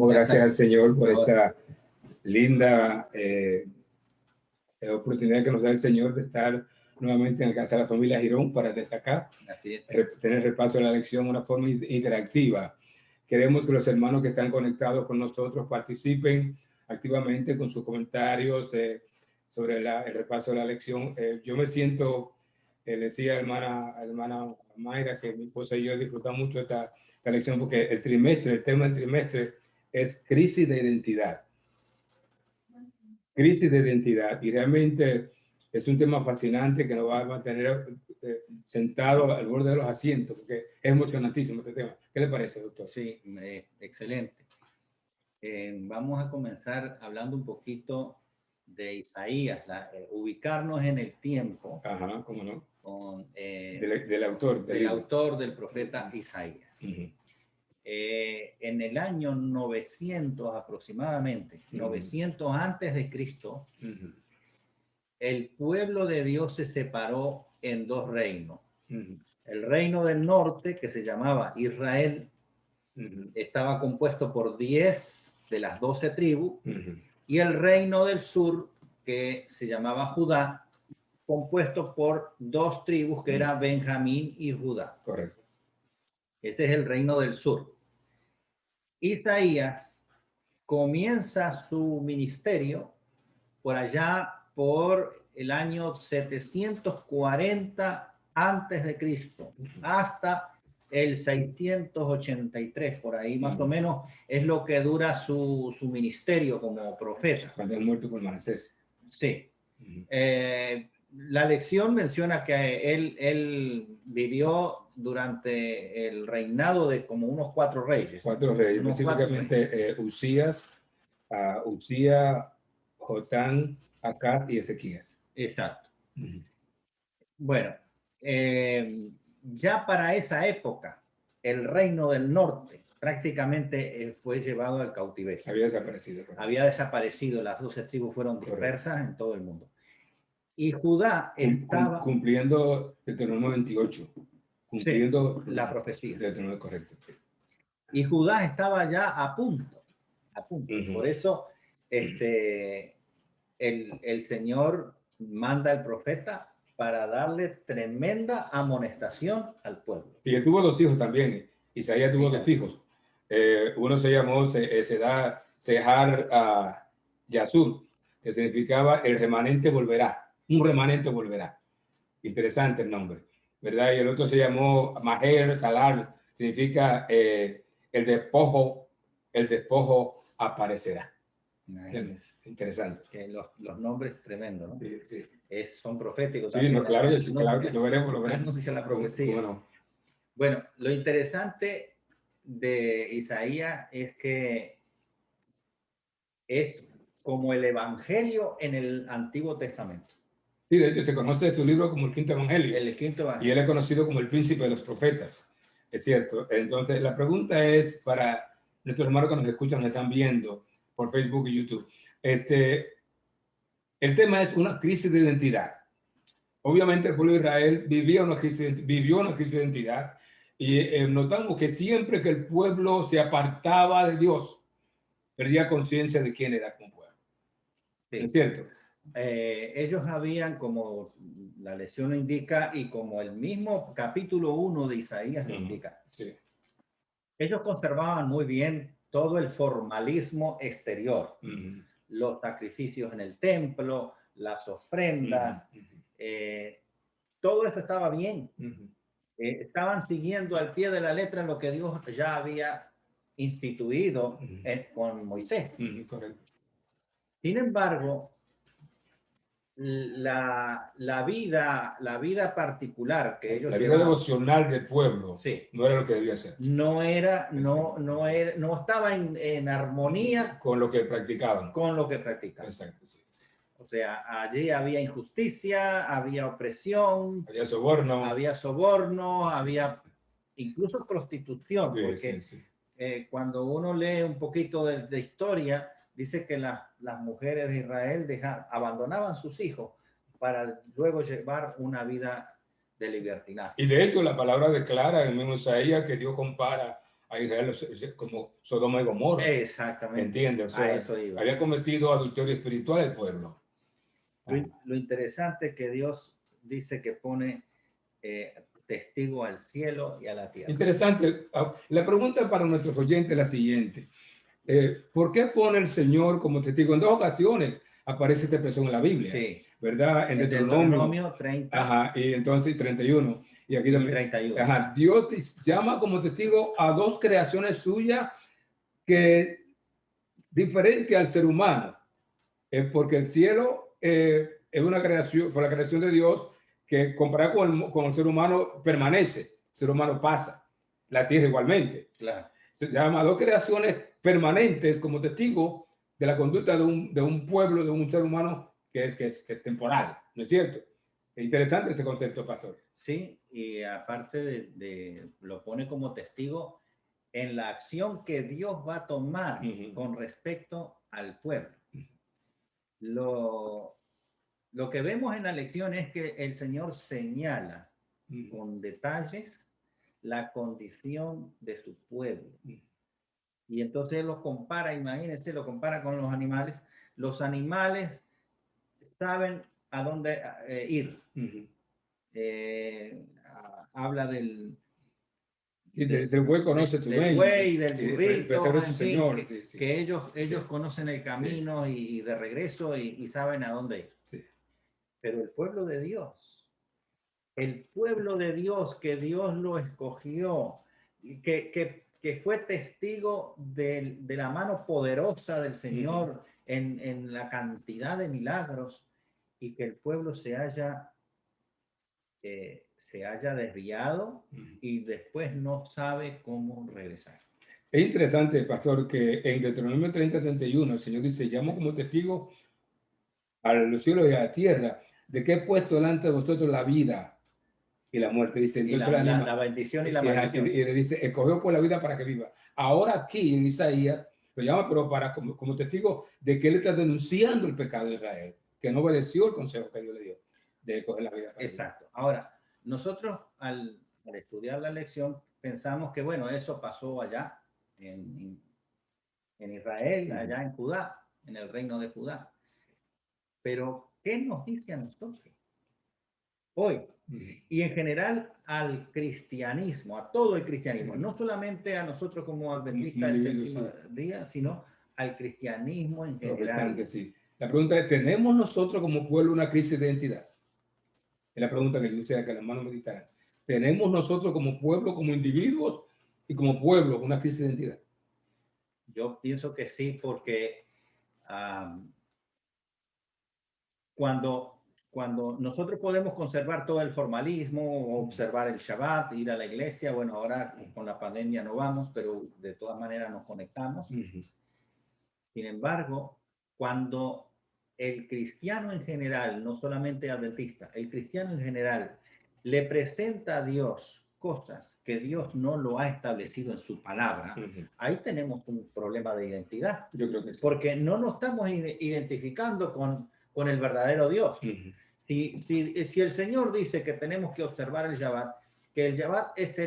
Gracias al Señor por esta linda oportunidad que nos da el Señor de estar nuevamente en la casa de la familia Girón para destacar, tener repaso de la lección de una forma interactiva. Queremos que los hermanos que están conectados con nosotros participen activamente con sus comentarios sobre el repaso de la lección. Yo me siento, le decía a hermana Mayra que mi esposa y yo disfrutamos mucho esta lección porque el tema del trimestre es crisis de identidad. Crisis de identidad, y realmente es un tema fascinante que nos va a mantener sentados al borde de los asientos, porque es emocionantísimo este tema. ¿Qué le parece, doctor? Sí, excelente. Vamos a comenzar hablando un poquito de Isaías, ubicarnos en el tiempo. Ajá, cómo no. Con, del autor del profeta Isaías. En el año 900 aproximadamente, 900 antes de Cristo, el pueblo de Dios se separó en dos reinos. El reino del norte, que se llamaba Israel, estaba compuesto por 10 de las 12 tribus, y el reino del sur, que se llamaba Judá, compuesto por 2 tribus, que eran Benjamín y Judá. Correcto. Ese es el reino del sur. Isaías comienza su ministerio por allá por el año 740 antes de Cristo, hasta el 683, por ahí más o menos es lo que dura su ministerio como profeta. Cuando él muerto con Manasés. Sí. La lección menciona que él vivió durante el reinado de como unos 4 reyes. 4 reyes, específicamente Usías, Jotán, Acaz y Ezequías. Exacto. Bueno, ya para esa época, el reino del norte prácticamente fue llevado al cautiverio. Había desaparecido. Había desaparecido, las 12 tribus fueron dispersas en todo el mundo. Y Judá estaba... Cumpliendo Deuteronomio 28. Cumpliendo la profecía. Deuteronomio, correcto. Y Judá estaba ya a punto. Por eso el Señor manda al profeta para darle tremenda amonestación al pueblo. Y él tuvo 2 hijos también. Isaías tuvo 2 hijos. Uno se llamó Sehar Yasur, que significaba el remanente volverá. Un remanente volverá. Interesante el nombre, ¿verdad? Y el otro se llamó Maher Salar, significa el despojo aparecerá. Interesante. Que los nombres tremendos, ¿no? Sí, sí. Son proféticos. Sí, no, claro, claro que lo veremos. Anuncia la profecía. No. Bueno, lo interesante de Isaías es que es como el Evangelio en el Antiguo Testamento. Sí, de hecho se conoce de tu libro como el Quinto Evangelio. El Quinto Evangelio. Y él es conocido como el príncipe de los profetas. Es cierto. Entonces, la pregunta es para nuestros hermanos que nos escuchan, nos están viendo por Facebook y YouTube. El tema es una crisis de identidad. Obviamente el pueblo de Israel vivió una crisis de identidad y notamos que siempre que el pueblo se apartaba de Dios, perdía conciencia de quién era como pueblo. Sí. ¿Es cierto? Ellos habían, como la lección indica y como el mismo capítulo 1 de Isaías indica, ellos conservaban muy bien todo el formalismo exterior, los sacrificios en el templo, las ofrendas, todo eso estaba bien. Estaban siguiendo al pie de la letra lo que Dios ya había instituido con Moisés. Correcto. Sin embargo, la vida particular que ellos la vida devocional del pueblo no era lo que debía ser. No estaba en armonía con lo que practicaban. Exacto, sí. O sea, allí había injusticia, había opresión, había soborno, había incluso prostitución, porque cuando uno lee un poquito de historia, dice que las mujeres de Israel abandonaban sus hijos para luego llevar una vida de libertinaje. Y de hecho la palabra declara en el mismo Isaías que Dios compara a Israel como Sodoma y Gomorra. Exactamente. ¿Entiendes? O sea, a eso iba. Había cometido adulterio espiritual el pueblo. Lo interesante es que Dios dice que pone testigo al cielo y a la tierra. Interesante. La pregunta para nuestros oyentes es la siguiente. ¿Por qué pone el Señor como testigo? En 2 ocasiones aparece esta expresión en la Biblia, sí, ¿verdad? En Deuteronomio 30. Ajá, y entonces 31. Y aquí también. 31. Ajá, Dios llama como testigo a 2 creaciones suyas que diferente al ser humano, porque el cielo es una creación, fue la creación de Dios que comparado con el ser humano permanece, el ser humano pasa, la tierra igualmente. Claro. Se llama 2 creaciones permanentes como testigo de la conducta de un pueblo, de un ser humano que es temporal, ¿no es cierto? Es interesante ese concepto, pastor. Sí, y aparte lo pone como testigo en la acción que Dios va a tomar con respecto al pueblo. Lo que vemos en la lección es que el Señor señala con detalles la condición de su pueblo. Y entonces él los compara, imagínense, lo compara con los animales. Los animales saben a dónde ir. Habla del buey conoce tu del buey, del burrito, su señor, que ellos conocen el camino y de regreso y saben a dónde ir. Sí. Pero el pueblo de Dios que Dios lo escogió, que fue testigo de la mano poderosa del Señor en la cantidad de milagros, y que el pueblo se haya desviado y después no sabe cómo regresar. Es interesante, pastor, que en Deuteronomio 30:31 el Señor dice: llamo como testigo a los cielos y a la tierra de que he puesto delante de vosotros la vida y la muerte. Dice, entonces la bendición y la maldición. Y le dice, escogió por la vida para que viva. Ahora aquí en Isaías lo llama, pero como testigo de que él está denunciando el pecado de Israel, que no obedeció el consejo que Dios le dio de escoger la vida. Exacto. Ahora, nosotros al estudiar la lección pensamos que, bueno, eso pasó allá en Israel, allá en Judá, en el reino de Judá. Pero, ¿qué nos dice a nosotros hoy? Y en general al cristianismo, a todo el cristianismo, no solamente a nosotros como adventistas del séptimo día, sino al cristianismo en general. Sí. La pregunta es, ¿tenemos nosotros como pueblo una crisis de identidad? Es la pregunta que yo deseo que los hermanos meditaran. ¿Tenemos nosotros como pueblo, como individuos y como pueblo una crisis de identidad? Yo pienso que sí, porque cuando nosotros podemos conservar todo el formalismo, observar el Shabbat, ir a la iglesia, bueno, ahora con la pandemia no vamos, pero de todas maneras nos conectamos. Sin embargo, cuando el cristiano en general, no solamente adventista, el cristiano en general le presenta a Dios cosas que Dios no lo ha establecido en su palabra, ahí tenemos un problema de identidad. Yo creo que sí. Porque no nos estamos identificando con el verdadero Dios. Si el Señor dice que tenemos que observar el Shabbat, que el Shabbat es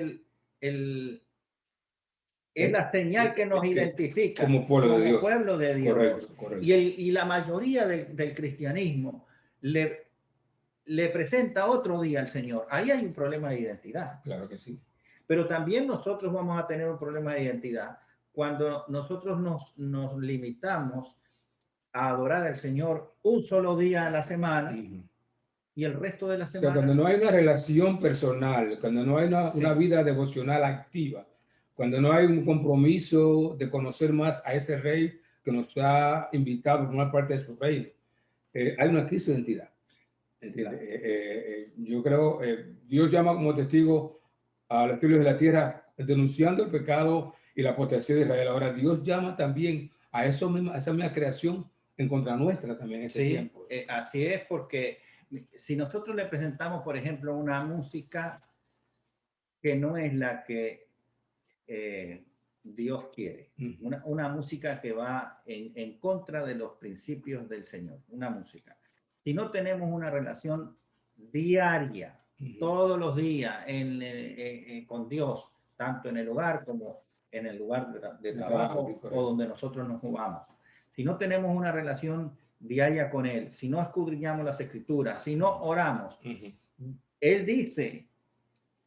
es la señal que nos identifica como pueblo de Dios. Pueblo de Dios. Correcto. Y la mayoría del cristianismo le presenta otro día al Señor. Ahí hay un problema de identidad. Claro que sí. Pero también nosotros vamos a tener un problema de identidad cuando nosotros nos limitamos a adorar al Señor un solo día a la semana y el resto de la semana. O sea, cuando no hay una relación personal, cuando no hay una vida devocional activa, cuando no hay un compromiso de conocer más a ese rey que nos ha invitado a formar parte de su reino, hay una crisis de identidad. Yo creo, Dios llama como testigo a los pueblos de la tierra denunciando el pecado y la apostasía de Israel. Ahora Dios llama también a esa misma creación en contra nuestra también en ese tiempo. Así es, porque si nosotros le presentamos, por ejemplo, una música que no es la que Dios quiere, una música que va en contra de los principios del Señor, una música. Si no tenemos una relación diaria, todos los días con Dios, tanto en el hogar como en el lugar de trabajo o donde nosotros nos movamos. Si no tenemos una relación diaria con Él, si no escudriñamos las Escrituras, si no oramos, Él dice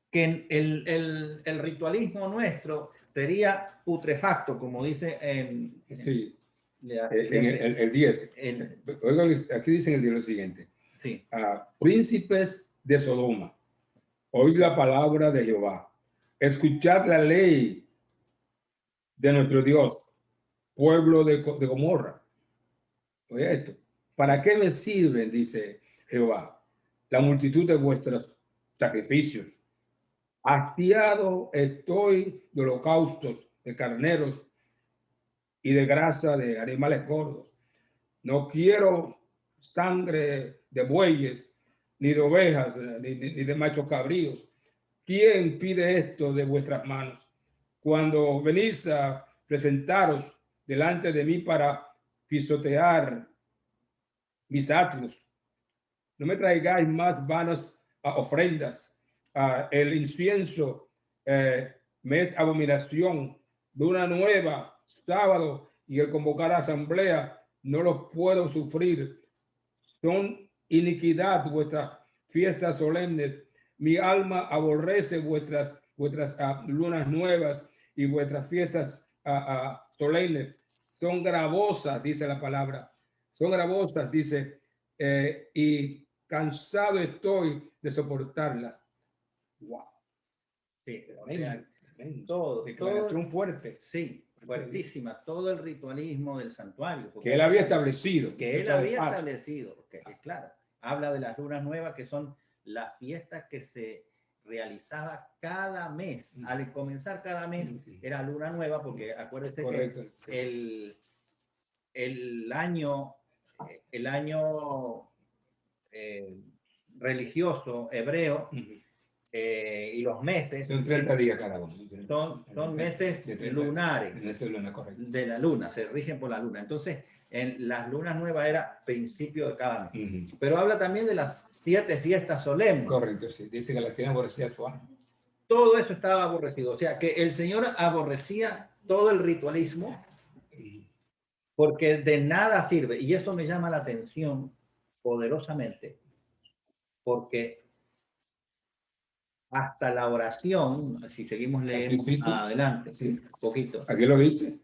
que el ritualismo nuestro sería putrefacto, como dice en el 10. Oiga, aquí dicen el 10 lo siguiente. Sí. Príncipes de Sodoma, oíd la palabra de Jehová, escuchad la ley de nuestro Dios, pueblo de Gomorra. Oye esto, ¿para qué me sirven, dice Jehová, la multitud de vuestros sacrificios? Hastiado estoy de holocaustos, de carneros y de grasa de animales gordos. No quiero sangre de bueyes, ni de ovejas, ni de machos cabríos. ¿Quién pide esto de vuestras manos? Cuando venís a presentaros delante de mí para pisotear mis atrios, no me traigáis más vanas ofrendas. El incienso me es abominación. Luna nueva, sábado y el convocar a asamblea no los puedo sufrir. Son iniquidad vuestras fiestas solemnes. Mi alma aborrece vuestras lunas nuevas y vuestras fiestas solemnes. Son gravosas, dice la palabra. Son gravosas, dice, y cansado estoy de soportarlas. Wow. Sí, todo fuerte. Sí, fuertísima. Todo el ritualismo del santuario. Que él había establecido. Que él había establecido. Porque, claro, habla de las lunas nuevas, que son las fiestas que se realizaba cada mes. Al comenzar cada mes era luna nueva, porque acuérdense que el año religioso hebreo y los meses son 30 días cada uno. Son meses lunares de la luna, se rigen por la luna. Entonces, en las lunas nuevas era principio de cada mes. Pero habla también de las 7 fiestas solemnes. Correcto, sí. Dice que las tiene aborrecidas. Todo eso estaba aborrecido. O sea, que el Señor aborrecía todo el ritualismo porque de nada sirve. Y eso me llama la atención poderosamente, porque hasta la oración, si seguimos leyendo adelante, un poquito. Aquí lo dice.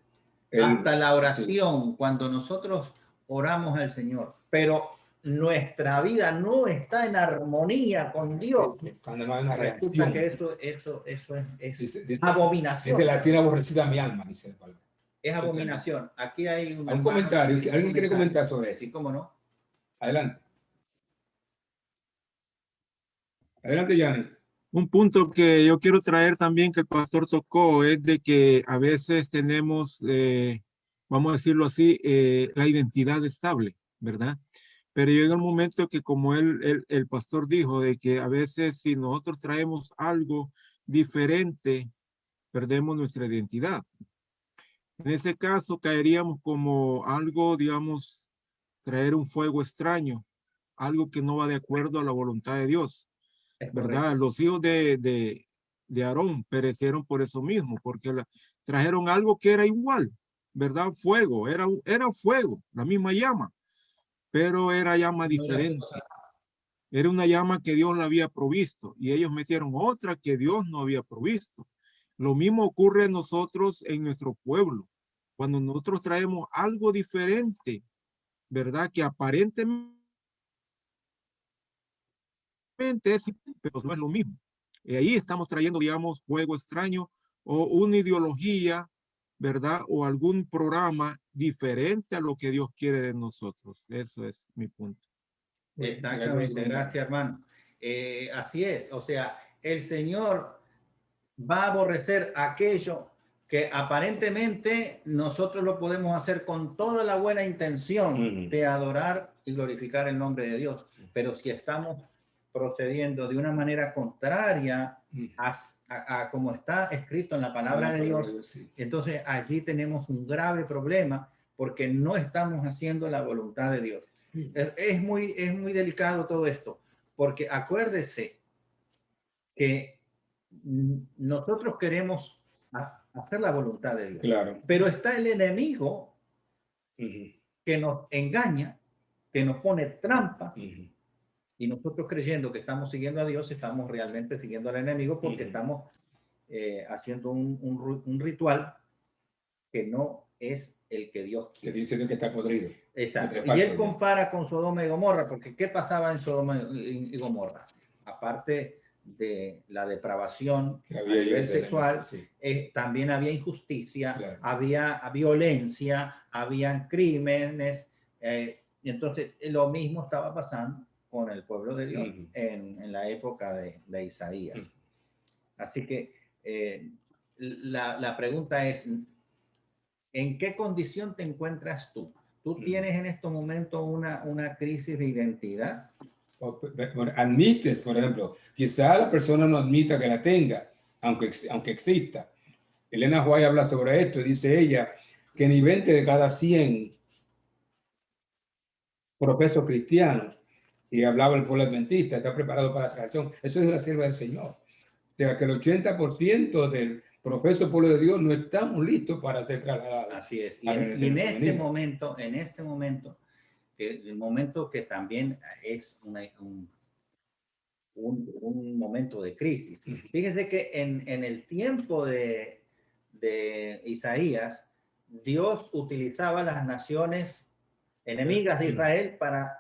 Hasta la oración, cuando nosotros oramos al Señor, pero nuestra vida no está en armonía con Dios. Cuando no hay una reacción. Que eso es abominación. Dice, la tiene aborrecida mi alma, dice el Pablo. Es abominación. Aquí hay un comentario. ¿Alguien quiere comentar sobre eso? Sí, cómo no. Adelante. Adelante, Yanni. Un punto que yo quiero traer también que el pastor tocó es de que a veces tenemos, vamos a decirlo así, la identidad estable, ¿verdad? Pero llega un momento que como el pastor dijo, de que a veces si nosotros traemos algo diferente, perdemos nuestra identidad. En ese caso caeríamos como algo, digamos, traer un fuego extraño, algo que no va de acuerdo a la voluntad de Dios. ¿Verdad? Los hijos de Aarón perecieron por eso mismo, porque trajeron algo que era igual, ¿verdad? Fuego, era fuego, la misma llama, pero era llama diferente. Era una llama que Dios la había provisto y ellos metieron otra que Dios no había provisto. Lo mismo ocurre a nosotros en nuestro pueblo. Cuando nosotros traemos algo diferente, ¿verdad? Que aparentemente es, pero no es lo mismo. Ahí estamos trayendo, digamos, fuego extraño o una ideología, ¿verdad? O algún programa diferente a lo que Dios quiere de nosotros. Eso es mi punto. Exactamente, gracias, hermano. Así es, o sea, el Señor va a aborrecer aquello que aparentemente nosotros lo podemos hacer con toda la buena intención de adorar y glorificar el nombre de Dios, pero si estamos procediendo de una manera contraria a como está escrito en la palabra de Dios, entonces allí tenemos un grave problema porque no estamos haciendo la voluntad de Dios. Es muy delicado todo esto, porque acuérdese que nosotros queremos hacer la voluntad de Dios. Claro. Pero está el enemigo que nos engaña, que nos pone trampa, y nosotros creyendo que estamos siguiendo a Dios, estamos realmente siguiendo al enemigo porque estamos haciendo un ritual que no es el que Dios quiere. Que dice que está podrido. Exacto. Y él compara con Sodoma y Gomorra, porque ¿qué pasaba en Sodoma y Gomorra? Aparte de la depravación a nivel sexual, también había injusticia, claro, había violencia, habían crímenes, y entonces lo mismo estaba pasando con el pueblo de Dios en la época de Isaías. Así que la pregunta es, ¿en qué condición te encuentras tú? ¿Tú tienes en estos momentos una crisis de identidad? Admites, por ejemplo, quizá la persona no admita que la tenga, aunque exista. Elena White habla sobre esto y dice ella que ni 20 de cada 100 profesos cristianos, y hablaba el pueblo adventista, está preparado para la traición. Eso es la sierva del Señor. O sea, que el 80% del profeso pueblo de Dios no estamos listos para ser trasladados. Así es. Y en este momento, el momento que también es un momento de crisis. Fíjense que en el tiempo de Isaías, Dios utilizaba las naciones enemigas de Israel para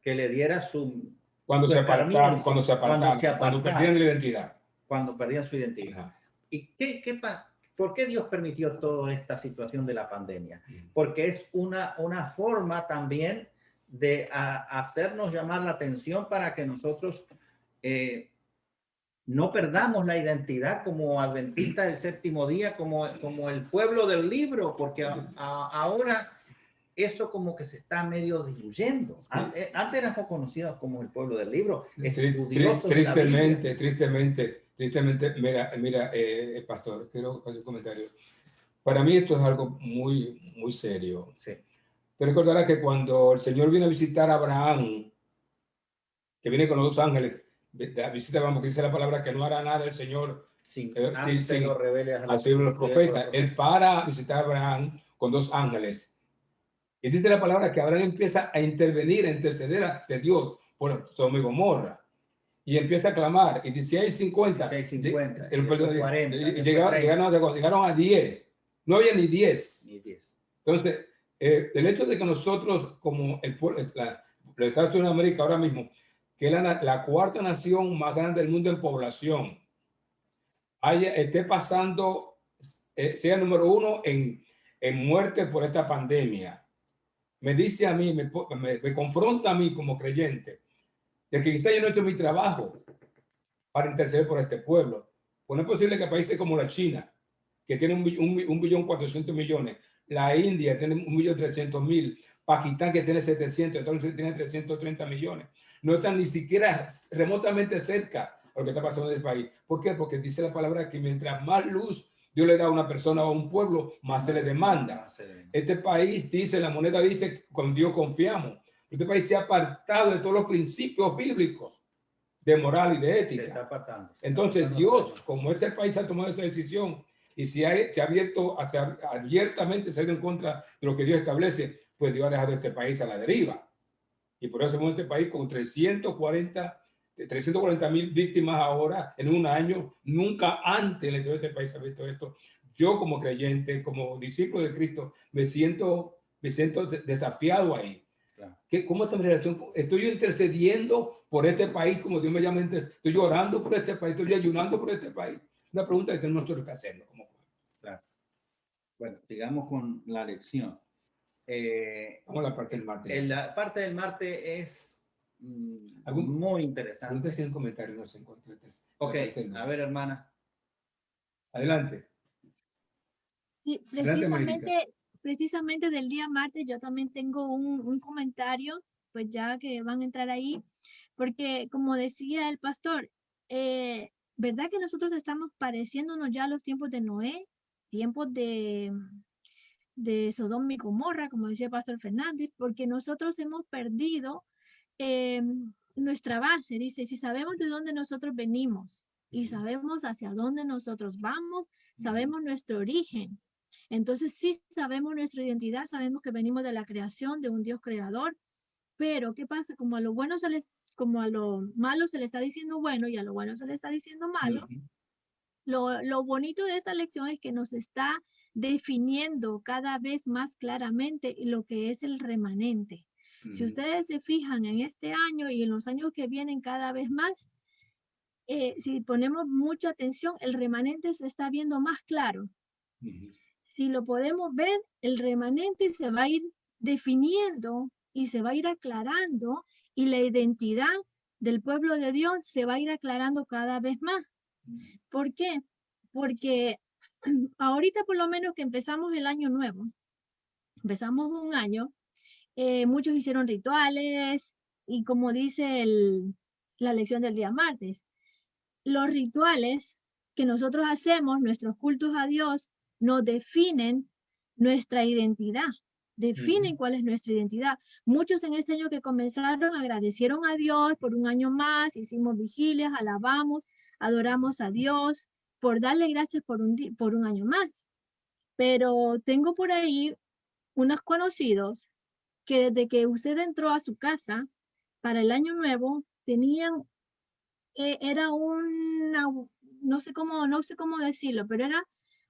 que le diera cuando perdían la identidad. Cuando perdían su identidad. ¿Y por qué Dios permitió toda esta situación de la pandemia? Porque es una forma también de hacernos llamar la atención para que nosotros no perdamos la identidad como adventistas del séptimo día, como el pueblo del libro, porque ahora eso como que se está medio diluyendo. Antes éramos conocidos como el pueblo del libro, Tristemente, mira, pastor, quiero hacer un comentario. Para mí esto es algo muy, muy serio. Sí. Te recordarás que cuando el Señor viene a visitar a Abraham, que viene con los 2 ángeles, visita a Abraham, porque dice la palabra que no hará nada el Señor sin los profetas. Él para visitar a Abraham con 2 ángeles. Y dice la palabra que Abraham empieza a intervenir, a interceder de Dios por Sodoma y Gomorra. Y empieza a clamar. Y dice, hay 50. 40. Llegaron a 10. No había ni 10. Entonces, el hecho de que nosotros, como el Estados Unidos de América ahora mismo, que es la 4ª nación más grande del mundo en población, esté pasando, sea el número 1 en muerte por esta pandemia, me dice a mí, me confronta a mí como creyente, de que quizá yo no he hecho mi trabajo para interceder por este pueblo. Pues no es posible que países como la China, que tiene 1.400.000.000, la India tiene 1.300.000, Pakistán que tiene 700, entonces tiene 330 millones. No están ni siquiera remotamente cerca a lo que está pasando en el país. ¿Por qué? Porque dice la palabra que mientras más luz Dios le da a una persona o a un pueblo, más se le demanda. Este país dice, la moneda dice, con Dios confiamos. Este país se ha apartado de todos los principios bíblicos de moral y de ética. Se está apartando. Entonces Dios, como este país ha tomado esa decisión y se ha abierto, abiertamente se ha ido en contra de lo que Dios establece, pues Dios ha dejado este país a la deriva. Y por eso este país con 340.000 víctimas ahora en un año. Nunca antes en la historia de este país ha visto esto. Yo como creyente, como discípulo de Cristo, me siento desafiado ahí. Claro. ¿Cómo está mi relación? Estoy intercediendo por este país como Dios me llama. Estoy llorando por este país, estoy ayunando por este país. Una pregunta que tenemos nosotros que hacernos. Claro. Bueno, sigamos con la lección. Vamos a la parte del martes. La parte del martes es muy interesante. Antes en comentarios no se encontró. Ok, a ver, hermana. Adelante. Sí, precisamente del día martes yo también tengo un comentario, pues ya que van a entrar ahí, porque como decía el pastor, ¿verdad que nosotros estamos pareciéndonos ya a los tiempos de Noé, tiempos de Sodoma y Gomorra, como decía el pastor Fernández, porque nosotros hemos perdido nuestra base? Dice, si sabemos de dónde nosotros venimos, y sabemos hacia dónde nosotros vamos, sabemos nuestro origen. Entonces sí sabemos nuestra identidad, sabemos que venimos de la creación, de un Dios creador, pero ¿qué pasa? Como a lo bueno como a lo malo se le está diciendo bueno y a lo bueno se le está diciendo malo, lo bonito de esta lección es que nos está definiendo cada vez más claramente lo que es el remanente. Si ustedes se fijan en este año y en los años que vienen cada vez más, si ponemos mucha atención, el remanente se está viendo más claro. Si lo podemos ver, el remanente se va a ir definiendo y se va a ir aclarando y la identidad del pueblo de Dios se va a ir aclarando cada vez más. ¿Por qué? Porque ahorita por lo menos que empezamos el año nuevo, empezamos un año, muchos hicieron rituales y como dice la lección del día martes, los rituales que nosotros hacemos, nuestros cultos a Dios, nos definen nuestra identidad, definen cuál es nuestra identidad. Muchos en este año que comenzaron agradecieron a Dios por un año más, hicimos vigilias, alabamos, adoramos a Dios por darle gracias por un año más. Pero tengo por ahí unos conocidos que desde que usted entró a su casa para el año nuevo tenían era una, no sé cómo decirlo, pero era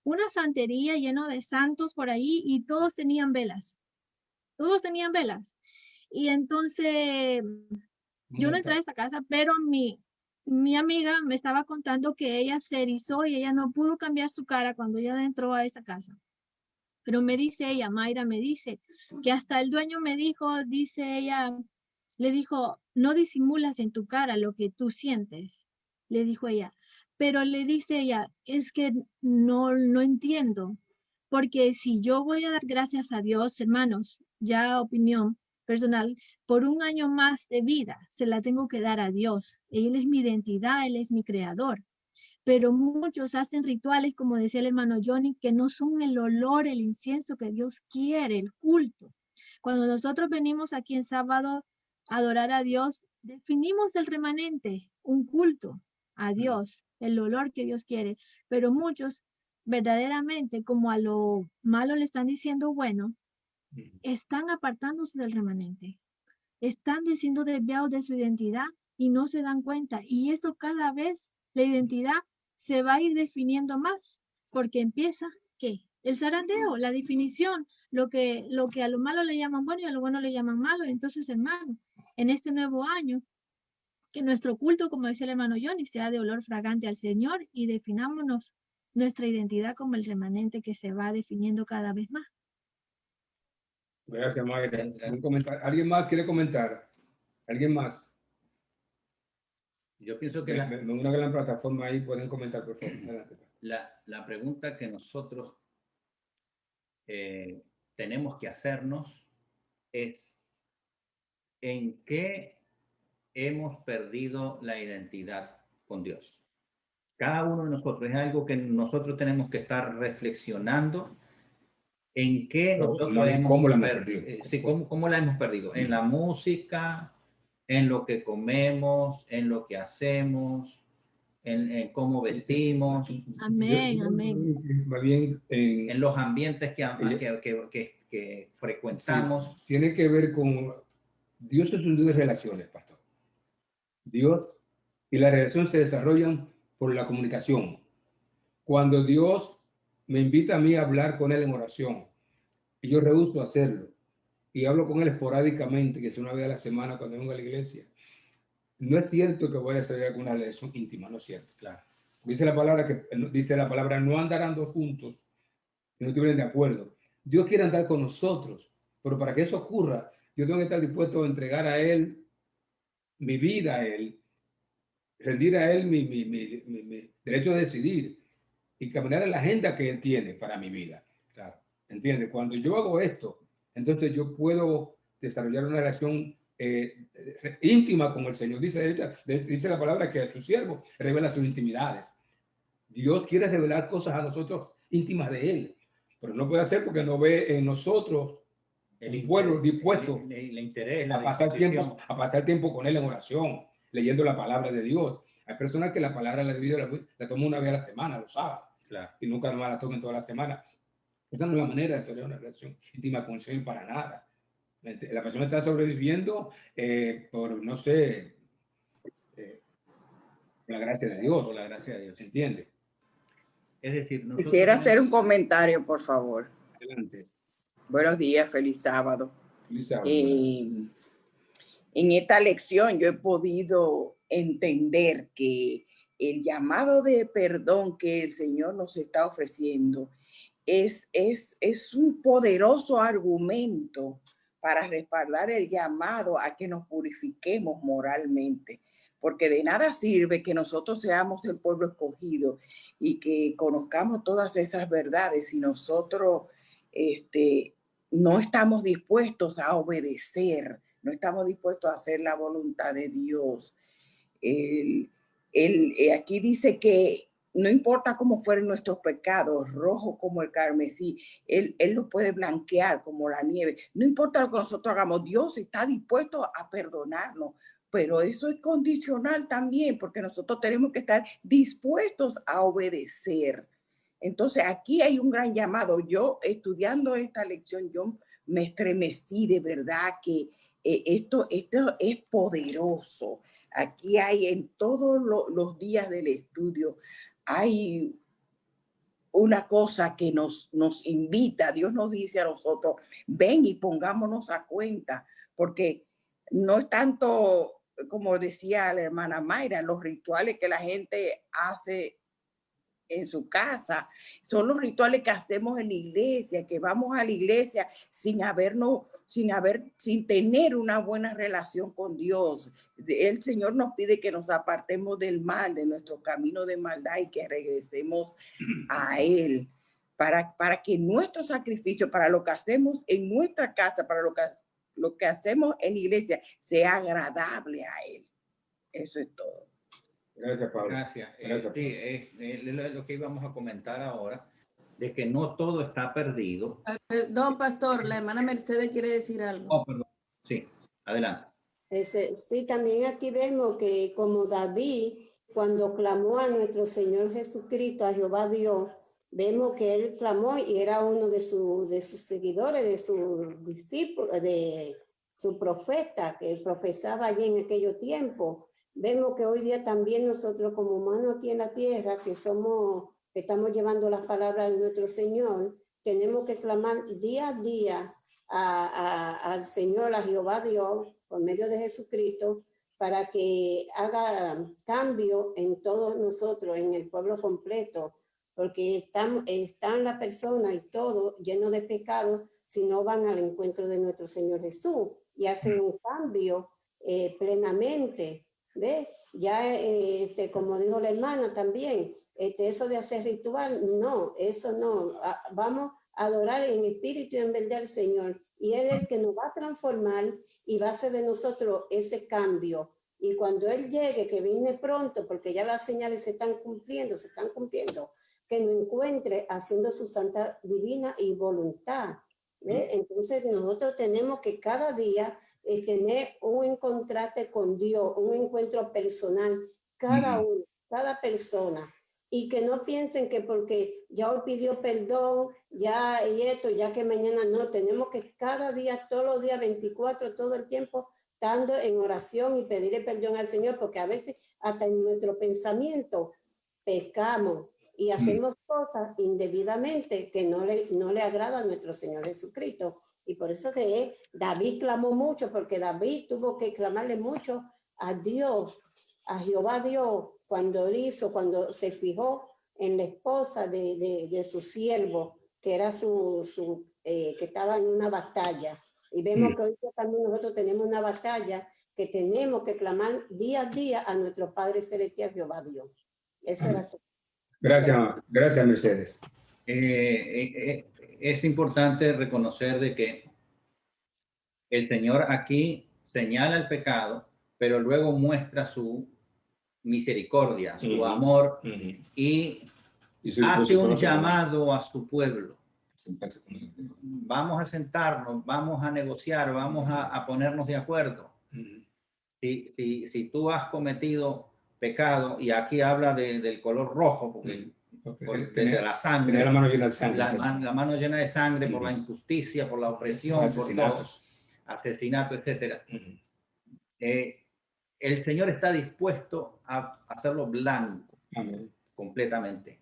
una santería lleno de santos por ahí y todos tenían velas. Todos tenían velas. Y entonces yo no entré a esa casa, pero mi amiga me estaba contando que ella se erizó y ella no pudo cambiar su cara cuando ella entró a esa casa. Pero me dice ella, Mayra me dice, que hasta el dueño me dijo, dice ella, le dijo, no disimulas en tu cara lo que tú sientes, le dijo ella. Pero le dice ella, es que no entiendo, porque si yo voy a dar gracias a Dios, hermanos, ya opinión personal, por un año más de vida, se la tengo que dar a Dios. Él es mi identidad, Él es mi creador. Pero muchos hacen rituales, como decía el hermano Johnny, que no son el olor, el incienso que Dios quiere, el culto. Cuando nosotros venimos aquí en sábado a adorar a Dios, definimos el remanente, un culto a Dios, el olor que Dios quiere. Pero muchos verdaderamente, como a lo malo le están diciendo bueno, están apartándose del remanente. Están siendo desviados de su identidad y no se dan cuenta. Y esto cada vez, la identidad se va a ir definiendo más, porque empieza, ¿qué? El zarandeo, la definición, lo que a lo malo le llaman bueno y a lo bueno le llaman malo. Entonces, hermano, en este nuevo año, que nuestro culto, como decía el hermano Johnny, sea de olor fragante al Señor y definámonos nuestra identidad como el remanente que se va definiendo cada vez más. Gracias, Mayra. ¿Alguien más quiere comentar? ¿Alguien más? Yo pienso que una gran plataforma ahí, pueden comentar, por favor. Adelante. La pregunta que nosotros tenemos que hacernos es ¿en qué hemos perdido la identidad con Dios? Cada uno de nosotros, es algo que nosotros tenemos que estar reflexionando en qué nosotros ¿Cómo la hemos perdido? Sí, ¿cómo la hemos perdido? En la música, en lo que comemos, en lo que hacemos, en cómo vestimos. Amén, amén. Va bien en los ambientes que frecuentamos. Sí, tiene que ver con... Dios es un Dios de relaciones, pastor. Dios y la relación se desarrollan por la comunicación. Cuando Dios me invita a mí a hablar con Él en oración, y yo rehúso hacerlo, y hablo con Él esporádicamente, que es una vez a la semana cuando vengo a la iglesia, no es cierto que voy a hacer alguna relación íntima, no es cierto. Claro. Dice la palabra, no andarán dos juntos si no estuvieran de acuerdo. Dios quiere andar con nosotros, pero para que eso ocurra, yo tengo que estar dispuesto a entregar a Él mi vida, a Él, rendir a Él mi derecho a decidir y caminar en la agenda que Él tiene para mi vida. Claro. ¿Entiendes? Cuando yo hago esto, entonces yo puedo desarrollar una relación íntima con el Señor. Dice la palabra que a su siervo revela sus intimidades. Dios quiere revelar cosas a nosotros íntimas de Él, pero no puede hacer porque no ve en nosotros el pueblo dispuesto el interés, a pasar tiempo con Él en oración, leyendo la palabra de Dios. Hay personas que la palabra la Biblia la toman una vez a la semana, los sábados, claro, y nunca más la toman toda la semana. Esa no es la manera de tener una relación íntima con el Señor para nada. La persona está sobreviviendo por, no sé, la gracia de Dios o la gracia de Dios, ¿se entiende? Es decir, quisiera hacer un comentario, por favor. Adelante. Buenos días, feliz sábado. Feliz sábado. En esta lección yo he podido entender que el llamado de perdón que el Señor nos está ofreciendo es un poderoso argumento para respaldar el llamado a que nos purifiquemos moralmente. Porque de nada sirve que nosotros seamos el pueblo escogido y que conozcamos todas esas verdades si nosotros no estamos dispuestos a obedecer, no estamos dispuestos a hacer la voluntad de Dios. Aquí dice que no importa cómo fueran nuestros pecados, rojos como el carmesí, Él los puede blanquear como la nieve. No importa lo que nosotros hagamos, Dios está dispuesto a perdonarnos. Pero eso es condicional también, porque nosotros tenemos que estar dispuestos a obedecer. Entonces, aquí hay un gran llamado. Yo, estudiando esta lección, yo me estremecí de verdad que esto es poderoso. Aquí hay en todos los días del estudio, hay una cosa que nos invita. Dios nos dice a nosotros, ven y pongámonos a cuenta, porque no es tanto, como decía la hermana Mayra, los rituales que la gente hace en su casa, son los rituales que hacemos en la iglesia, que vamos a la iglesia sin tener una buena relación con Dios. El Señor nos pide que nos apartemos del mal, de nuestro camino de maldad, y que regresemos a Él, para que nuestro sacrificio, para lo que hacemos en nuestra casa, para lo que hacemos en la iglesia, sea agradable a Él. Eso es todo. Gracias, Pablo. Gracias. Sí, es lo que íbamos a comentar ahora, de que no todo está perdido. Perdón, pastor, la hermana Mercedes quiere decir algo. Oh, perdón. Sí, adelante. Sí, también aquí vemos que como David, cuando clamó a nuestro Señor Jesucristo, a Jehová Dios, vemos que él clamó y era uno de sus seguidores, de sus discípulos, de su profeta, que profesaba allí en aquellos tiempos. Vemos que hoy día también nosotros como humanos aquí en la tierra, que estamos llevando las palabras de nuestro Señor, tenemos que clamar día a día al Señor, a Jehová Dios, por medio de Jesucristo, para que haga cambio en todos nosotros, en el pueblo completo, porque están la persona y todo lleno de pecados si no van al encuentro de nuestro Señor Jesús y hacen un cambio plenamente. ¿Ve? Ya, como dijo la hermana también, eso de hacer ritual, no, eso no. Vamos a adorar en espíritu y en verdad al Señor. Y Él es el que nos va a transformar y va a hacer de nosotros ese cambio. Y cuando Él llegue, que viene pronto, porque ya las señales se están cumpliendo, que nos encuentre haciendo su santa divina y voluntad. ¿Ve? Entonces nosotros tenemos que cada día tener un encontrarte con Dios, un encuentro personal, cada uno, cada persona, y que no piensen que porque ya hoy pidió perdón, ya y esto, ya que mañana no, tenemos que cada día, todos los días 24, todo el tiempo, estando en oración y pedirle perdón al Señor, porque a veces hasta en nuestro pensamiento pecamos y hacemos cosas indebidamente que no le agrada a nuestro Señor Jesucristo. Y por eso que David clamó mucho, porque David tuvo que clamarle mucho a Dios, a Jehová Dios, cuando se fijó en la esposa de su siervo, que era que estaba en una batalla. Y vemos que hoy también nosotros tenemos una batalla que tenemos que clamar día a día a nuestro Padre Celestial, Jehová Dios. Eso era todo. Gracias, Mercedes. Es importante reconocer de que el Señor aquí señala el pecado, pero luego muestra su misericordia, su amor, y hace un llamado a su pueblo. Vamos a sentarnos, vamos a negociar, vamos a ponernos de acuerdo. Si tú has cometido pecado, y aquí habla del color rojo, porque de la sangre, tenía la mano llena de sangre, la mano llena de sangre por la injusticia, por la opresión, asesinatos, por asesinato, etc. El Señor está dispuesto a hacerlo blanco. Amén. Completamente,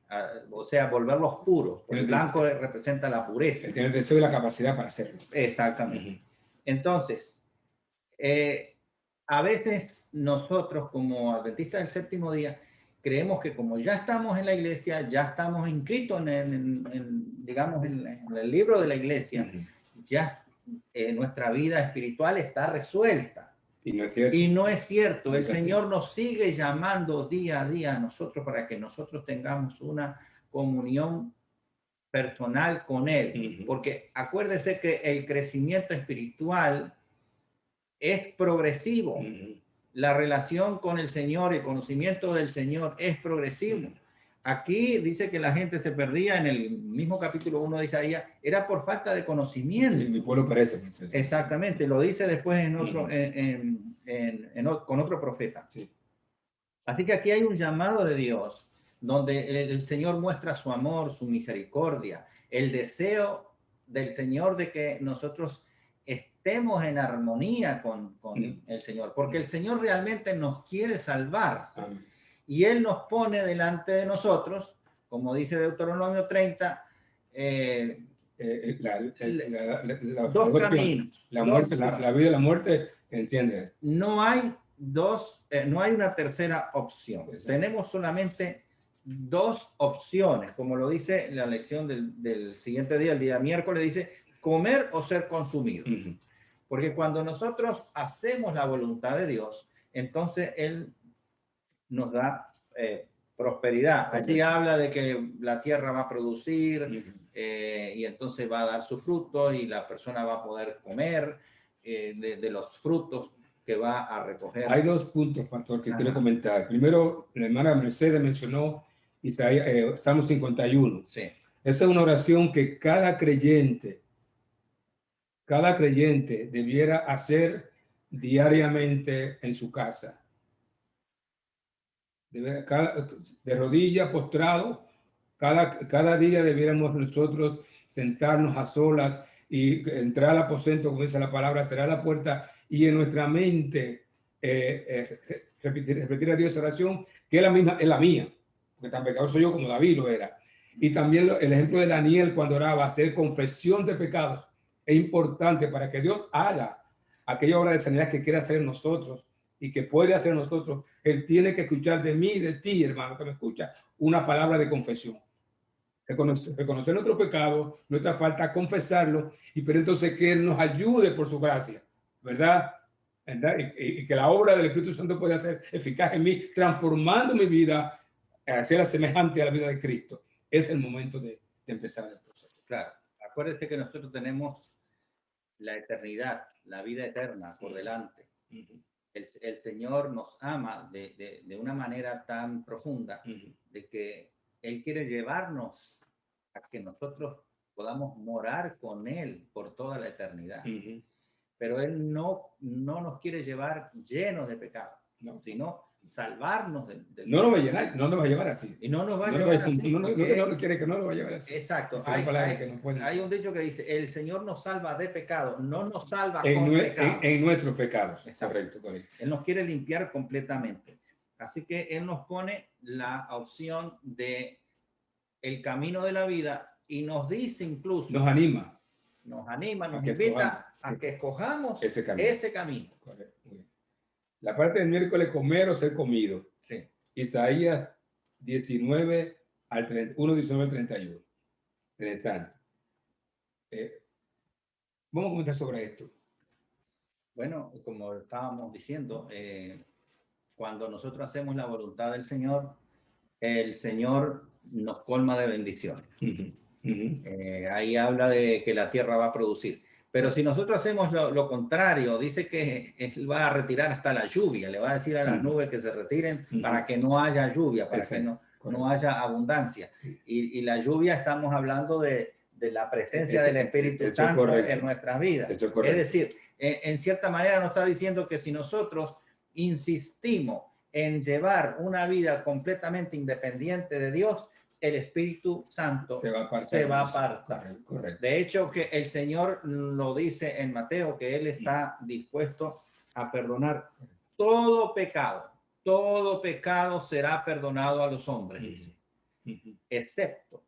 o sea, volverlos puros. El blanco representa la pureza. Tiene el deseo y la capacidad para hacerlo. Exactamente. Entonces, a veces nosotros como adventistas del séptimo día creemos que como ya estamos en la iglesia, ya estamos inscritos digamos, en el libro de la iglesia, ya nuestra vida espiritual está resuelta. Y no es cierto. Y no es cierto. El Señor nos sigue llamando día a día a nosotros para que nosotros tengamos una comunión personal con Él. Porque acuérdese que el crecimiento espiritual es progresivo. La relación con el Señor, el conocimiento del Señor es progresivo. Aquí dice que la gente se perdía en el mismo capítulo 1 de Isaías, era por falta de conocimiento. Sí, mi pueblo perece. Exactamente, lo dice después en otro, con otro profeta. Sí. Así que aquí hay un llamado de Dios, donde el Señor muestra su amor, su misericordia, el deseo del Señor de que nosotros estemos en armonía con el Señor, porque el Señor realmente nos quiere salvar. Y Él nos pone delante de nosotros, como dice Deuteronomio 30, dos caminos. La muerte, la vida y la muerte, ¿entiendes? No hay no hay una tercera opción. Exacto. Tenemos solamente dos opciones, como lo dice la lección del siguiente día, el día miércoles, dice comer o ser consumido. Porque cuando nosotros hacemos la voluntad de Dios, entonces Él nos da prosperidad. Allí habla de que la tierra va a producir y entonces va a dar su fruto y la persona va a poder comer de los frutos que va a recoger. Hay dos puntos, pastor, que quiero comentar. Primero, la hermana Mercedes mencionó Salmo 51. Sí. Esa es una oración que cada creyente debiera hacer diariamente en su casa. De rodillas, postrado, cada día debiéramos nosotros sentarnos a solas y entrar al aposento, como dice la palabra, cerrar la puerta y en nuestra mente repetir a Dios esa oración, que es la mía, porque tan pecador soy yo como David lo era. Y también el ejemplo de Daniel cuando oraba, hacer confesión de pecados, es importante para que Dios haga aquella obra de sanidad que quiere hacer en nosotros y que puede hacer en nosotros. Él tiene que escuchar de mí y de ti, hermano, que me escucha, una palabra de confesión. Reconocer nuestro pecado, nuestra falta, confesarlo, y pero entonces que Él nos ayude por su gracia, ¿verdad? Y que la obra del Espíritu Santo pueda ser eficaz en mí, transformando mi vida, hacerla semejante a la vida de Cristo. Es el momento de empezar el proceso. Claro, acuérdate que nosotros tenemos la eternidad, la vida eterna por delante. El Señor nos ama de una manera tan profunda de que Él quiere llevarnos a que nosotros podamos morar con Él por toda la eternidad. Pero Él no nos quiere llevar llenos de pecado, sino salvarnos del no nos va a llenar, no nos va a llevar así. Y no nos va a llevar así. No quiere que no lo va a llevar así. Exacto. Hay un dicho que dice, el Señor nos salva de pecado, no nos salva con pecado. En nuestros pecados. Correcto. Él nos quiere limpiar completamente. Así que Él nos pone la opción de el camino de la vida y nos dice incluso. Nos anima, nos invita a que escojamos ese camino. Correcto. La parte del miércoles, comer o ser comido. Sí. Isaías 19 al 31, 19 al 31. Interesante. Vamos a comentar sobre esto. Bueno, como estábamos diciendo, cuando nosotros hacemos la voluntad del Señor, el Señor nos colma de bendiciones. Ahí habla de que la tierra va a producir. Pero si nosotros hacemos lo contrario, dice que Él va a retirar hasta la lluvia, le va a decir a las nubes que se retiren para que no haya lluvia, para que no haya abundancia. Sí. Y la lluvia estamos hablando de la presencia del Espíritu Santo en nuestras vidas. Es decir, en cierta manera nos está diciendo que si nosotros insistimos en llevar una vida completamente independiente de Dios, el Espíritu Santo se va a apartar. Correcto. De hecho, que el Señor lo dice en Mateo, que Él está dispuesto a perdonar todo pecado. Todo pecado será perdonado a los hombres, dice, excepto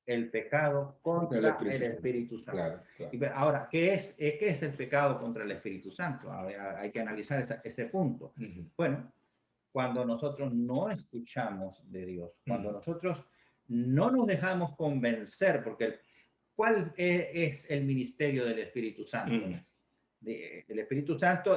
el pecado contra el Espíritu Santo. Claro, claro. Y ahora, ¿qué es el pecado contra el Espíritu Santo? Hay que analizar ese punto. Bueno, cuando nosotros no escuchamos de Dios, cuando nosotros no nos dejamos convencer, porque ¿cuál es el ministerio del Espíritu Santo? El Espíritu Santo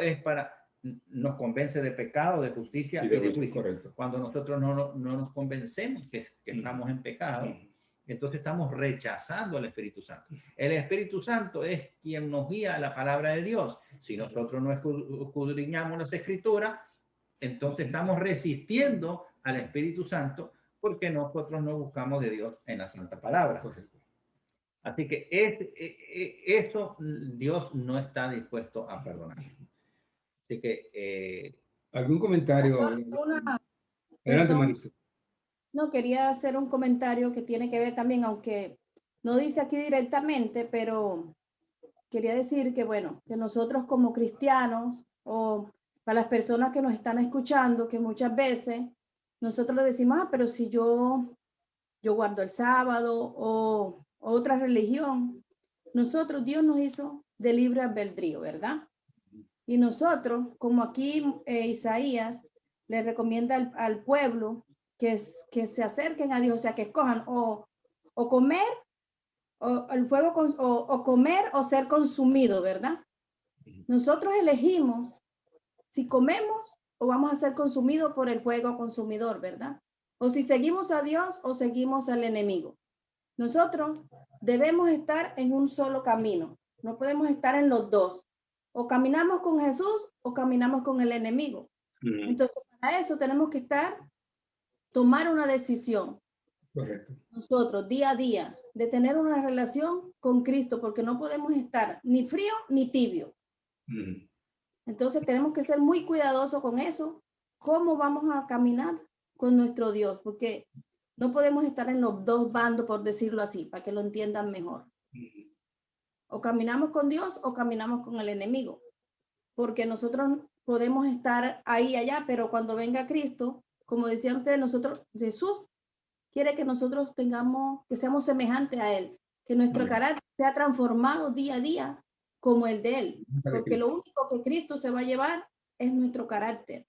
nos convence de pecado, de justicia y de juicio. Correcto. Cuando nosotros no nos convencemos que estamos en pecado, entonces estamos rechazando al Espíritu Santo. El Espíritu Santo es quien nos guía a la palabra de Dios. Si nosotros no escudriñamos las Escrituras, entonces estamos resistiendo al Espíritu Santo porque nosotros no buscamos de Dios en la Santa Palabra. Correcto. Así que eso Dios no está dispuesto a perdonar. Así que... ¿Algún comentario? Adelante, Marisa. No, quería hacer un comentario que tiene que ver también, aunque no dice aquí directamente, pero quería decir que, bueno, que nosotros como cristianos o para las personas que nos están escuchando, que muchas veces nosotros le decimos, pero si yo guardo el sábado o otra religión, nosotros, Dios nos hizo de libre albedrío, ¿verdad? Y nosotros, como aquí Isaías le recomienda al pueblo que se acerquen a Dios, o sea, que escojan o comer, o el fuego, o comer o ser consumido, ¿verdad? Nosotros elegimos si comemos o vamos a ser consumidos por el fuego consumidor, ¿verdad? O si seguimos a Dios o seguimos al enemigo. Nosotros debemos estar en un solo camino. No podemos estar en los dos. O caminamos con Jesús o caminamos con el enemigo. Entonces, para eso tenemos que tomar una decisión. Correcto. Nosotros, día a día, de tener una relación con Cristo, porque no podemos estar ni frío ni tibio. Entonces tenemos que ser muy cuidadosos con eso. ¿Cómo vamos a caminar con nuestro Dios? Porque no podemos estar en los dos bandos, por decirlo así, para que lo entiendan mejor. O caminamos con Dios o caminamos con el enemigo. Porque nosotros podemos estar ahí y allá, pero cuando venga Cristo, como decían ustedes, Jesús quiere que nosotros que seamos semejantes a Él, que nuestro carácter sea transformado día a día como el de Él, porque lo único que Cristo se va a llevar es nuestro carácter.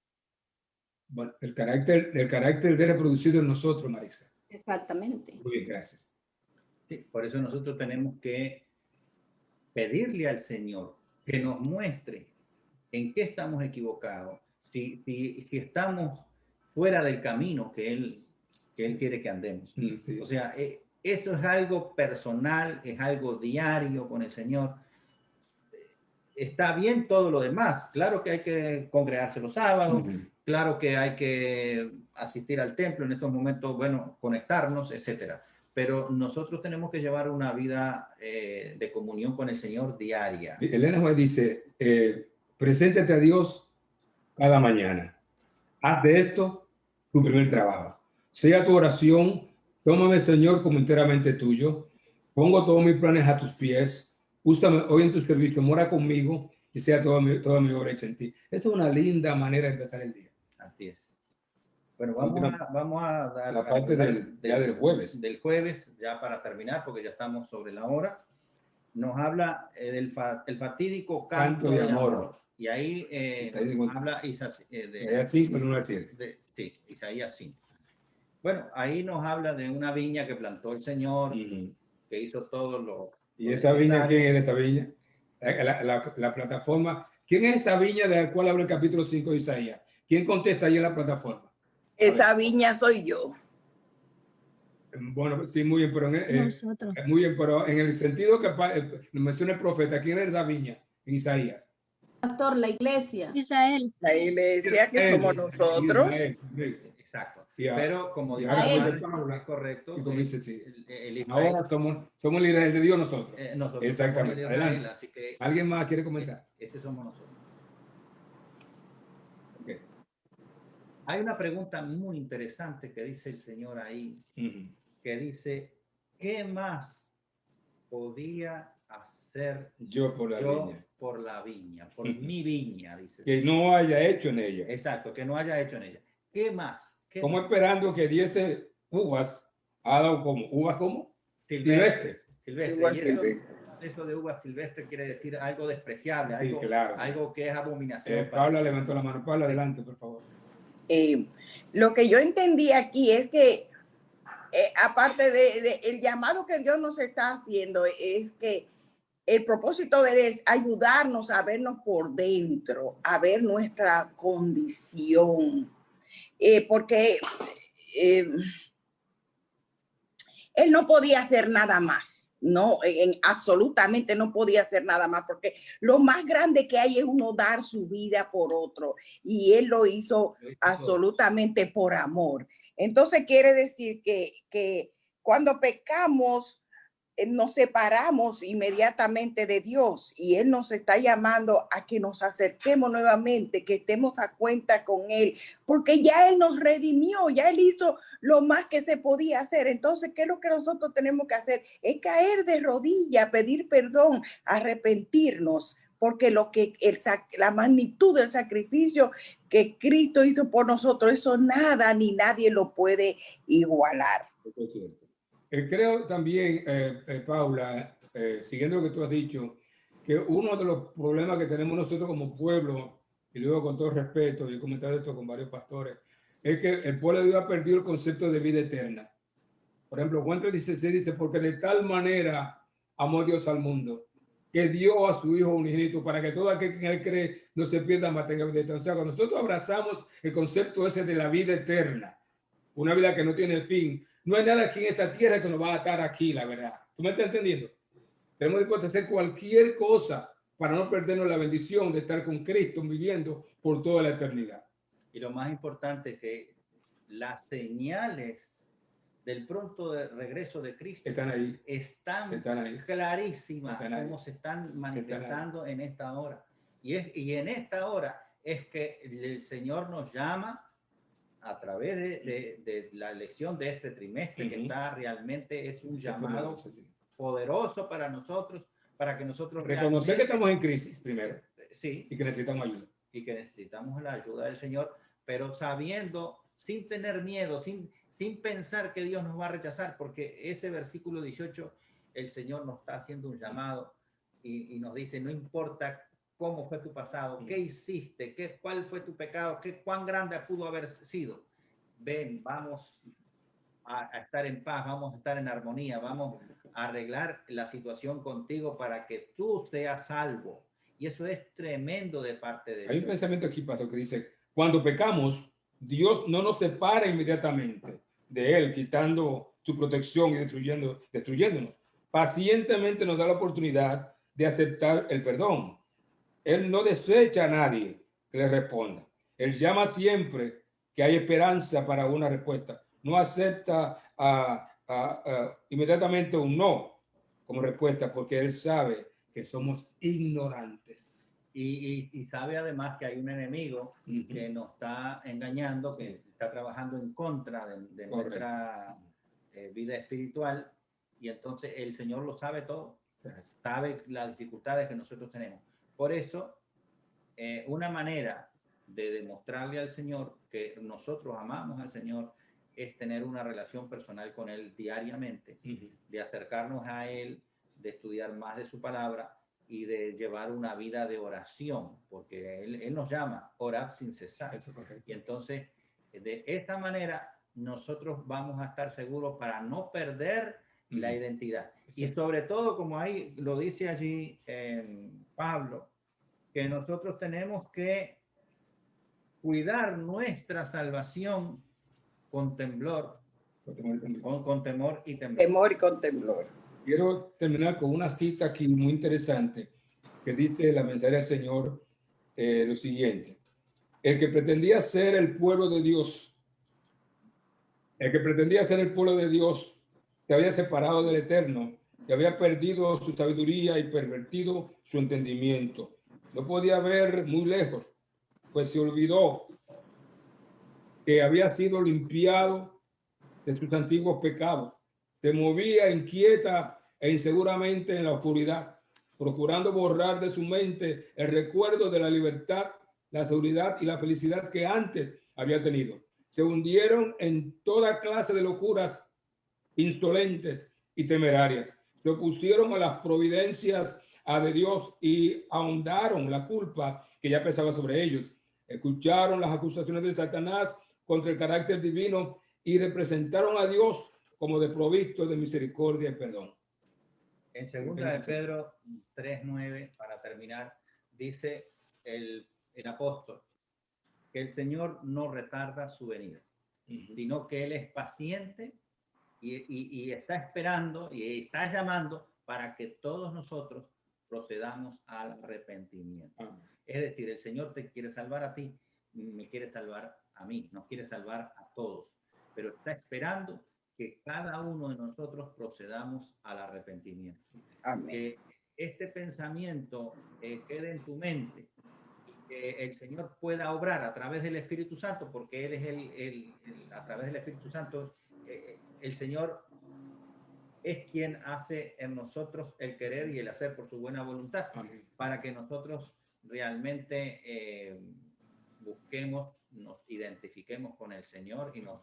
Bueno, el carácter de reproducido en nosotros, Marisa. Exactamente. Muy bien, gracias. Sí, por eso nosotros tenemos que pedirle al Señor que nos muestre en qué estamos equivocados, si estamos fuera del camino que Él quiere que andemos. Sí. O sea, esto es algo personal, es algo diario con el Señor. Está bien todo lo demás. Claro que hay que congregarse los sábados, claro que hay que asistir al templo en estos momentos, bueno, conectarnos, etcétera. Pero nosotros tenemos que llevar una vida de comunión con el Señor diaria. Elena Juez dice, preséntate a Dios cada mañana. Haz de esto tu primer trabajo. Sea tu oración, tómame, Señor, como enteramente tuyo. Pongo todos mis planes a tus pies. Úsame hoy en tu servicio, mora conmigo y sea toda mi obra hecha en ti. Esa es una linda manera de empezar el día. Así es. Bueno, vamos a dar la parte del jueves. Del jueves, ya para terminar, porque ya estamos sobre la hora. Nos habla el fatídico canto de amor. Y ahí habla Isaías 5, 1 al 7. Sí, Isaías 5. Bueno, ahí nos habla de una viña que plantó el Señor, que hizo todo lo... ¿Y esa viña quién es esa viña? La plataforma. ¿Quién es esa viña de la cual habla el capítulo 5 de Isaías? ¿Quién contesta ahí en la plataforma? Esa viña soy yo. Bueno, sí, muy bien, pero muy bien, pero en el sentido que menciona el profeta, ¿quién es esa viña en Isaías? Pastor, la iglesia. Israel. La iglesia que somos nosotros. Exacto. Yeah. Pero como dijo es correcto. Y como dice, sí. Ahora somos el Israel de Dios nosotros. Exactamente. Somos Israel, así que, ¿alguien más quiere comentar? Ese somos nosotros. Okay. Hay una pregunta muy interesante que dice el Señor ahí, que dice, ¿qué más podía hacer yo por la viña? Por la viña, por mi viña, dice. Que no haya hecho en ella. Exacto, que no haya hecho en ella. ¿Qué más? Como esperando que diese uvas, ha dado como uvas como silvestres. Eso de uvas silvestres quiere decir algo despreciable, sí, algo, claro. Algo que es abominación. Paula levantó la mano. Paula, adelante, por favor. Lo que yo entendí aquí es que aparte de el llamado que Dios nos está haciendo, es que el propósito de él es ayudarnos a vernos por dentro, a ver nuestra condición, porque él no podía hacer nada más, no, absolutamente no podía hacer nada más, porque lo más grande que hay es uno dar su vida por otro, y él lo hizo absolutamente por amor. Entonces quiere decir que cuando pecamos, nos separamos inmediatamente de Dios, y él nos está llamando a que nos acerquemos nuevamente, que estemos a cuenta con él, porque ya él nos redimió, ya él hizo lo más que se podía hacer. Entonces, ¿qué es lo que nosotros tenemos que hacer? Es caer de rodillas, pedir perdón, arrepentirnos, porque la magnitud del sacrificio que Cristo hizo por nosotros, eso nada ni nadie lo puede igualar. Creo también, Paula, siguiendo lo que tú has dicho, que uno de los problemas que tenemos nosotros como pueblo, y luego con todo respeto, y he comentado esto con varios pastores, es que el pueblo de Dios ha perdido el concepto de vida eterna. Por ejemplo, Juan 3:16 dice, porque de tal manera amó Dios al mundo, que dio a su Hijo unigénito para que todo aquel que en él cree no se pierda, mas tenga vida eterna. O sea, cuando nosotros abrazamos el concepto ese de la vida eterna, una vida que no tiene fin, no hay nada aquí en esta tierra que nos va a atar aquí, la verdad. ¿Tú me estás entendiendo? Tenemos que hacer cualquier cosa para no perdernos la bendición de estar con Cristo viviendo por toda la eternidad. Y lo más importante es que las señales del pronto regreso de Cristo están ahí, están clarísimas, como se están manifestando en esta hora. Y en esta hora es que el Señor nos llama a través de la lección de este trimestre, que está realmente, es un llamado poderoso para nosotros, para que nosotros reconocer que estamos en crisis primero, sí, y que necesitamos ayuda. Y que necesitamos la ayuda del Señor, pero sabiendo, sin tener miedo, sin pensar que Dios nos va a rechazar, porque ese versículo 18, el Señor nos está haciendo un llamado y nos dice, no importa cómo fue tu pasado, qué hiciste, cuál fue tu pecado, cuán grande pudo haber sido. Ven, vamos a estar en paz, vamos a estar en armonía, vamos a arreglar la situación contigo para que tú seas salvo. Y eso es tremendo de parte de Dios. Hay un pensamiento aquí, pastor, que dice, cuando pecamos, Dios no nos separa inmediatamente de él, quitando su protección y destruyéndonos. Pacientemente nos da la oportunidad de aceptar el perdón. Él no desecha a nadie que le responda. Él llama siempre que hay esperanza para una respuesta. No acepta inmediatamente un no como respuesta, porque él sabe que somos ignorantes. Y sabe además que hay un enemigo que nos está engañando, que está trabajando en contra de nuestra vida espiritual, y entonces el Señor lo sabe todo, sabe las dificultades que nosotros tenemos. Por eso, una manera de demostrarle al Señor que nosotros amamos al Señor es tener una relación personal con Él diariamente, de acercarnos a Él, de estudiar más de su palabra y de llevar una vida de oración, porque Él nos llama orar sin cesar. Y entonces, de esta manera, nosotros vamos a estar seguros para no perder la identidad. Y sobre todo, como ahí lo dice allí Pablo, que nosotros tenemos que cuidar nuestra salvación con temblor, con temor y temblor. Temor y con temblor. Quiero terminar con una cita aquí muy interesante que dice la mensaje del Señor lo siguiente. El que pretendía ser el pueblo de Dios, se había separado del Eterno, que había perdido su sabiduría y pervertido su entendimiento. No podía ver muy lejos, pues se olvidó que había sido limpiado de sus antiguos pecados. Se movía inquieta e inseguramente en la oscuridad, procurando borrar de su mente el recuerdo de la libertad, la seguridad y la felicidad que antes había tenido. Se hundieron en toda clase de locuras insolentes y temerarias. Se opusieron a las providencias de Dios y ahondaron la culpa que ya pesaba sobre ellos. Escucharon las acusaciones de Satanás contra el carácter divino y representaron a Dios como desprovisto de misericordia y perdón. En segunda de Pedro 3:9, para terminar, dice el apóstol que el Señor no retarda su venida, sino que Él es paciente y está esperando y está llamando para que todos nosotros procedamos al arrepentimiento. Es decir, el Señor te quiere salvar a ti, me quiere salvar a mí, nos quiere salvar a todos, pero está esperando que cada uno de nosotros procedamos al arrepentimiento. Amén. Que este pensamiento quede en tu mente y que el Señor pueda obrar a través del Espíritu Santo, porque Él es a través del Espíritu Santo, el Señor es quien hace en nosotros el querer y el hacer por su buena voluntad. Amén. Para que nosotros realmente busquemos, nos identifiquemos con el Señor y nos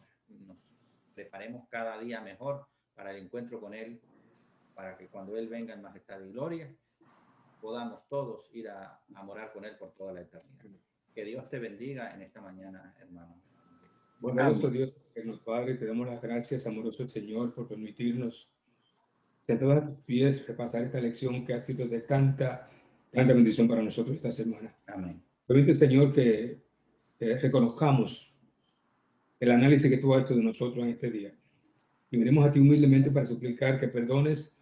preparemos cada día mejor para el encuentro con Él, para que cuando Él venga en majestad y gloria, podamos todos ir a morar con Él por toda la eternidad. Que Dios te bendiga en esta mañana, hermano. Bondadoso Dios, Dios Padre, te damos las gracias, amoroso Señor, por permitirnos sentados a tus pies repasar esta lección que ha sido de tanta bendición para nosotros esta semana. Amén. Permite, Señor, que reconozcamos el análisis que tú has hecho de nosotros en este día. Y venimos a ti humildemente para suplicar que perdones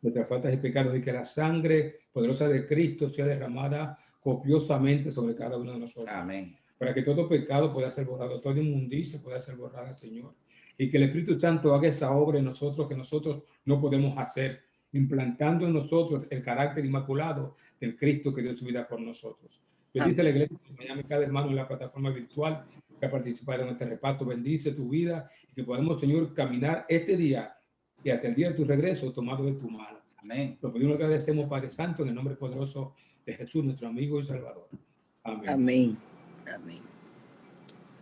nuestras faltas y pecados y que la sangre poderosa de Cristo sea derramada copiosamente sobre cada uno de nosotros. Amén. Para que todo pecado pueda ser borrado, toda inmundicia pueda ser borrada, Señor. Y que el Espíritu Santo haga esa obra en nosotros que nosotros no podemos hacer, implantando en nosotros el carácter inmaculado del Cristo que dio su vida por nosotros. Bendice a la iglesia, mañana cada hermano en la plataforma virtual que ha participado en este reparto. Bendice tu vida y que podamos, Señor, caminar este día y hasta el día de tu regreso tomado de tu mano. Amén. Lo pedimos, agradecemos, Padre Santo, en el nombre poderoso de Jesús, nuestro amigo y Salvador. Amén. Amén. Amén.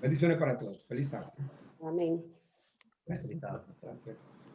Bendiciones para todos. Feliz sábado. Amén. Gracias.